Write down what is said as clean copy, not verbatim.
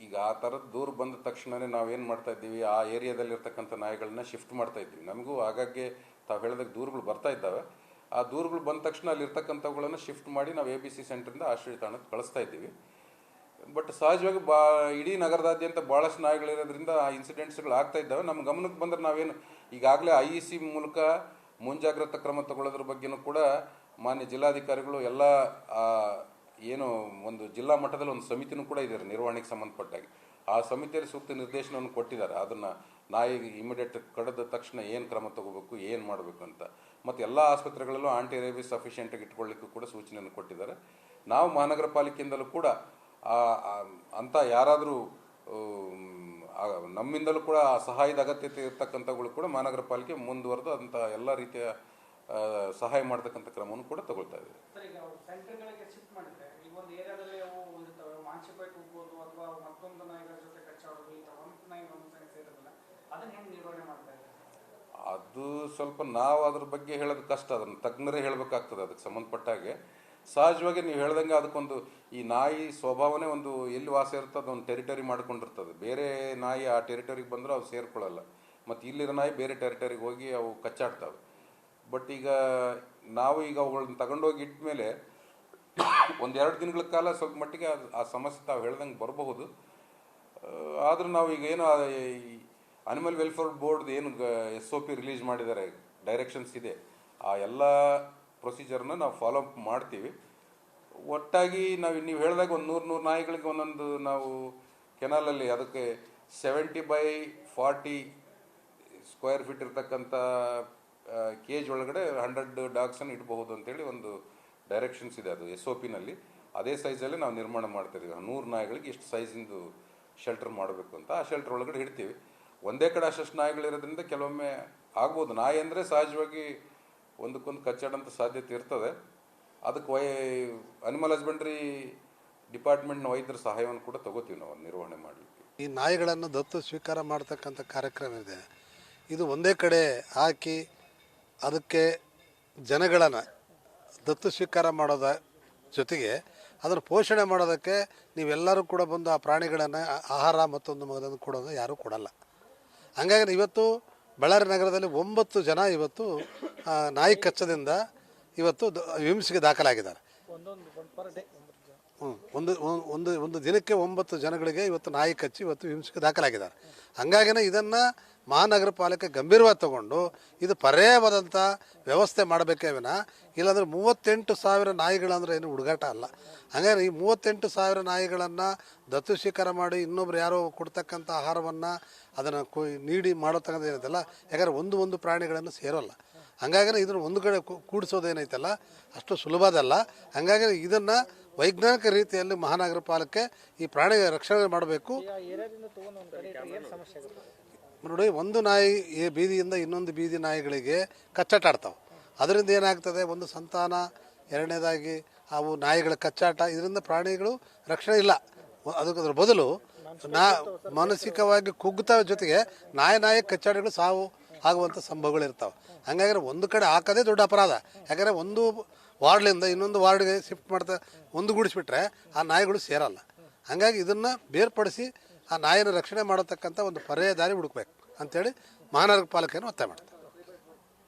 ಈಗ ಆ ಥರದ ದೂರು ಬಂದ ತಕ್ಷಣವೇ ನಾವೇನು ಮಾಡ್ತಾ ಇದ್ದೀವಿ, ಆ ಏರಿಯಾದಲ್ಲಿರ್ತಕ್ಕಂಥ ನಾಯಿಗಳನ್ನ ಶಿಫ್ಟ್ ಮಾಡ್ತಾ ಇದ್ದೀವಿ. ನಮಗೂ ಆಗಾಗ್ಗೆ ತಾವು ಹೇಳಿದಾಗ ದೂರುಗಳು ಬರ್ತಾ ಇದ್ದಾವೆ. ಆ ದೂರುಗಳು ಬಂದ ತಕ್ಷಣ ಅಲ್ಲಿರ್ತಕ್ಕಂಥವುಗಳನ್ನು ಶಿಫ್ಟ್ ಮಾಡಿ ನಾವು ABC ಸೆಂಟ್ರಿಂದ ಆಶ್ರಯ ತಾಣಕ್ಕೆ ಕಳಿಸ್ತಾ ಇದ್ದೀವಿ. ಬಟ್ ಸಹಜವಾಗಿ ಇಡೀ ನಗರದಾದ್ಯಂತ ಭಾಳಷ್ಟು ನಾಯಿಗಳಿರೋದ್ರಿಂದ ಆ ಇನ್ಸಿಡೆಂಟ್ಸ್ಗಳು ಆಗ್ತಾ ಇದ್ದಾವೆ. ನಮ್ಮ ಗಮನಕ್ಕೆ ಬಂದರೆ ನಾವೇನು ಈಗಾಗಲೇ IEC ಮೂಲಕ ಮುಂಜಾಗ್ರತಾ ಕ್ರಮ ತಗೊಳ್ಳೋದ್ರ ಬಗ್ಗೆನೂ ಕೂಡ ಮಾನ್ಯ ಜಿಲ್ಲಾಧಿಕಾರಿಗಳು ಎಲ್ಲ ಏನು ಒಂದು ಜಿಲ್ಲಾ ಮಟ್ಟದಲ್ಲಿ ಒಂದು ಸಮಿತಿನೂ ಕೂಡ ಇದ್ದಾರೆ ನಿರ್ವಹಣೆಗೆ ಸಂಬಂಧಪಟ್ಟಾಗಿ. ಆ ಸಮಿತಿಯಲ್ಲಿ ಸೂಕ್ತ ನಿರ್ದೇಶನವನ್ನು ಕೊಟ್ಟಿದ್ದಾರೆ. ಅದನ್ನು ನಾಯಿಗೆ ಇಮಿಡಿಯೇಟ್ ಕಡಿದ ತಕ್ಷಣ ಏನು ಕ್ರಮ ತಗೋಬೇಕು, ಏನು ಮಾಡಬೇಕು ಅಂತ. ಮತ್ತು ಎಲ್ಲ ಆಸ್ಪತ್ರೆಗಳಲ್ಲೂ ಆಂಟಿ ರೇಬಿಸ್ ಸಫಿಷಿಯೆಂಟಾಗಿ ಇಟ್ಕೊಳ್ಳಿಕ್ಕೂ ಕೂಡ ಸೂಚನೆಯನ್ನು ಕೊಟ್ಟಿದ್ದಾರೆ. ನಾವು ಮಹಾನಗರ ಪಾಲಿಕೆಯಿಂದಲೂ ಕೂಡ ಅಂಥ ಯಾರಾದರೂ ನಮ್ಮಿಂದಲೂ ಕೂಡ ಸಹಾಯದ ಅಗತ್ಯತೆ ಇರ್ತಕ್ಕಂಥಗಳು ಕೂಡ ಮಹಾನಗರ ಪಾಲಿಕೆ ಮುಂದುವರೆದು ಅಂಥ ಎಲ್ಲ ರೀತಿಯ ಸಹಾಯ ಮಾಡ್ತಕ್ಕಂಥ ಕ್ರಮವನ್ನು ಕೂಡ ತಗೊಳ್ತಾ ಇದೆ. ಅದು ಸ್ವಲ್ಪ ನಾವು ಅದ್ರ ಬಗ್ಗೆ ಹೇಳೋದು ಕಷ್ಟ, ಅದನ್ನು ತಜ್ಞರೇ ಹೇಳಬೇಕಾಗ್ತದೆ. ಅದಕ್ಕೆ ಸಂಬಂಧಪಟ್ಟಾಗೆ ಸಹಜವಾಗಿ ನೀವು ಹೇಳ್ದಂಗೆ ಅದಕ್ಕೊಂದು ಈ ನಾಯಿ ಸ್ವಭಾವನೇ ಒಂದು ಎಲ್ಲಿ ವಾಸ ಇರ್ತದೆ ಅದೊಂದು ಟೆರಿಟರಿ ಮಾಡ್ಕೊಂಡಿರ್ತದೆ. ಬೇರೆ ನಾಯಿ ಆ ಟೆರಿಟರಿಗೆ ಬಂದರೂ ಅವು ಸೇರ್ಕೊಳ್ಳಲ್ಲ. ಮತ್ತು ಇಲ್ಲಿರೋ ನಾಯಿ ಬೇರೆ ಟೆರಿಟರಿಗೆ ಹೋಗಿ ಅವು ಕಚ್ಚಾಡ್ತವೆ. ಬಟ್ ಈಗ ನಾವು ಅವುಗಳನ್ನ ತಗೊಂಡೋಗಿ ಇಟ್ಟ ಮೇಲೆ ಒಂದೆರಡು ದಿನಗಳ ಕಾಲ ಸ್ವಲ್ಪ ಮಟ್ಟಿಗೆ ಆ ಸಮಸ್ಯೆ ತಾವು ಹೇಳ್ದಂಗೆ ಬರಬಹುದು. ಆದರೂ ನಾವು ಈಗ ಏನು ಅನಿಮಲ್ ವೆಲ್ಫೇರ್ ಬೋರ್ಡ್ ಏನು SOP ರಿಲೀಸ್ ಮಾಡಿದ್ದಾರೆ, ಡೈರೆಕ್ಷನ್ಸ್ ಇದೆ, ಆ ಎಲ್ಲ ಪ್ರೊಸೀಜರ್ನ ನಾವು ಫಾಲೋ ಅಪ್ ಮಾಡ್ತೀವಿ. ಒಟ್ಟಾಗಿ ನೀವು ಹೇಳಿದಾಗ ಒಂದು 100 ನಾಯಿಗಳಿಗೆ ಒಂದೊಂದು ನಾವು ಕೆನಾಲಲ್ಲಿ ಅದಕ್ಕೆ 70/40 ಸ್ಕ್ವೇರ್ ಫೀಟ್ ಇರ್ತಕ್ಕಂಥ ಕೇಜ್ ಒಳಗಡೆ 100 ಡಾಗ್ಸನ್ನು ಇಡಬಹುದು ಅಂತೇಳಿ ಒಂದು ಡೈರೆಕ್ಷನ್ಸ್ ಇದೆ. ಅದು SOPನಲ್ಲಿ ಅದೇ ಸೈಜಲ್ಲೇ ನಾವು ನಿರ್ಮಾಣ ಮಾಡ್ತಾಯಿದ್ದೀವಿ. 100 ನಾಯಿಗಳಿಗೆ ಇಷ್ಟು ಸೈಜಿಂದು ಶೆಲ್ಟರ್ ಮಾಡಬೇಕು ಅಂತ. ಆ ಶೆಲ್ಟರ್ ಒಳಗಡೆ ಇಡ್ತೀವಿ. ಒಂದೇ ಕಡೆ ಅಷ್ಟು ನಾಯಿಗಳಿರೋದ್ರಿಂದ ಕೆಲವೊಮ್ಮೆ ಆಗ್ಬೋದು. ನಾಯಿ ಅಂದರೆ ಸಹಜವಾಗಿ ಒಂದಕ್ಕೊಂದು ಕಚ್ಚಾಡೋಂಥ ಸಾಧ್ಯತೆ ಇರ್ತದೆ. ಅದಕ್ಕೆ ಅನಿಮಲ್ ಹಸ್ಬೆಂಡ್ರಿ ಡಿಪಾರ್ಟ್ಮೆಂಟ್ನ ವೈದ್ಯರ ಸಹಾಯವನ್ನು ಕೂಡ ತಗೋತೀವಿ ನಾವು ನಿರ್ವಹಣೆ ಮಾಡಲಿಕ್ಕೆ. ಈ ನಾಯಿಗಳನ್ನು ದತ್ತು ಸ್ವೀಕಾರ ಮಾಡ್ತಕ್ಕಂಥ ಕಾರ್ಯಕ್ರಮ ಇದೆ. ಇದು ಒಂದೇ ಕಡೆ ಹಾಕಿ ಅದಕ್ಕೆ ಜನಗಳನ್ನು ದತ್ತು ಸ್ವೀಕಾರ ಮಾಡೋದ ಜೊತೆಗೆ ಅದನ್ನು ಪೋಷಣೆ ಮಾಡೋದಕ್ಕೆ ನೀವೆಲ್ಲರೂ ಕೂಡ ಬಂದು ಆ ಪ್ರಾಣಿಗಳನ್ನು ಆಹಾರ ಮತ್ತೊಂದು ಮಗದೊಂದು ಕೊಡೋದು ಯಾರೂ ಕೊಡಲ್ಲ. ಹಂಗಾಗಿ ಇವತ್ತು ಬಳ್ಳಾರಿ ನಗರದಲ್ಲಿ 9 ಜನ ಇವತ್ತು ನಾಯಿ ಕಚ್ಚದಿಂದ ಇವತ್ತು ವಿಮ್ಸ್ಗೆ ದಾಖಲಾಗಿದ್ದಾರೆ. ಒಂದು ದಿನಕ್ಕೆ 9 ಜನಗಳಿಗೆ ಇವತ್ತು ನಾಯಿ ಕಚ್ಚಿ ಇವತ್ತು ವಿಮ್ಸ್ಗೆ ದಾಖಲಾಗಿದ್ದಾರೆ. ಹಂಗಾಗಿನೇ ಇದನ್ನು ಮಹಾನಗರ ಪಾಲಿಕೆ ಗಂಭೀರವಾಗಿ ತಗೊಂಡು ಇದು ಪರ್ಯಾಯವಾದಂಥ ವ್ಯವಸ್ಥೆ ಮಾಡಬೇಕೇ ವಿನ ಇಲ್ಲಾಂದರೆ 38,000 ನಾಯಿಗಳಂದರೆ ಏನು ಹುಡುಗಾಟ ಅಲ್ಲ. ಹಾಗಾಗಿ ಈ 38,000 ನಾಯಿಗಳನ್ನು ದತ್ತು ಸ್ವೀಕಾರ ಮಾಡಿ ಇನ್ನೊಬ್ರು ಯಾರೋ ಕೊಡ್ತಕ್ಕಂಥ ಆಹಾರವನ್ನು ಅದನ್ನು ನೀಡಿ ಮಾಡತಕ್ಕಂಥ ಏನೈತಲ್ಲ, ಯಾಕಂದರೆ ಒಂದು ಪ್ರಾಣಿಗಳನ್ನು ಸೇರೋಲ್ಲ. ಹಂಗಾಗಿ ಇದನ್ನು ಒಂದು ಕಡೆ ಕೂಡಿಸೋದೇನೈತಲ್ಲ ಅಷ್ಟು ಸುಲಭದಲ್ಲ. ಹಾಗಾಗಿ ಇದನ್ನು ವೈಜ್ಞಾನಿಕ ರೀತಿಯಲ್ಲಿ ಮಹಾನಗರ ಪಾಲಿಕೆ ಈ ಪ್ರಾಣಿ ರಕ್ಷಣೆ ಮಾಡಬೇಕು. ನೋಡಿ, ಒಂದು ನಾಯಿ ಬೀದಿಯಿಂದ ಇನ್ನೊಂದು ಬೀದಿ ನಾಯಿಗಳಿಗೆ ಕಚ್ಚಾಟಾಡ್ತಾವೆ. ಅದರಿಂದ ಏನಾಗ್ತದೆ, ಒಂದು ಸಂತಾನ, ಎರಡನೇದಾಗಿ ಅವು ನಾಯಿಗಳ ಕಚ್ಚಾಟ, ಇದರಿಂದ ಪ್ರಾಣಿಗಳು ರಕ್ಷಣೆ ಇಲ್ಲ. ಅದರ ಬದಲು ಮಾನಸಿಕವಾಗಿ ಕುಗ್ಗುತ್ತ ಜೊತೆಗೆ ನಾಯಿ ಕಚ್ಚಾಟಗಳು ಸಾವು ಆಗುವಂಥ ಸಂಭವಗಳಿರ್ತಾವೆ. ಹಾಗಾಗಿ ಒಂದು ಕಡೆ ಹಾಕೋದೇ ದೊಡ್ಡ ಅಪರಾಧ. ಯಾಕಂದರೆ ಒಂದು ವಾರ್ಡ್ಲಿಂದ ಇನ್ನೊಂದು ವಾರ್ಡ್ಗೆ ಶಿಫ್ಟ್ ಮಾಡ್ತಾ ಒಂದುಗೂಡಿಸ್ಬಿಟ್ರೆ ಆ ನಾಯಿಗಳು ಸೇರಲ್ಲ. ಹಾಗಾಗಿ ಇದನ್ನು ಬೇರ್ಪಡಿಸಿ ಆ ನಾಯಿನ ರಕ್ಷಣೆ ಮಾಡತಕ್ಕಂಥ ಒಂದು ಪರ್ಯಾಯ ದಾರಿ ಹುಡುಕ್ಬೇಕು ಅಂಥೇಳಿ ಮಹಾನಗರ ಪಾಲಿಕೆಯನ್ನು ಒತ್ತಾಯ ಮಾಡ್ತಾರೆ.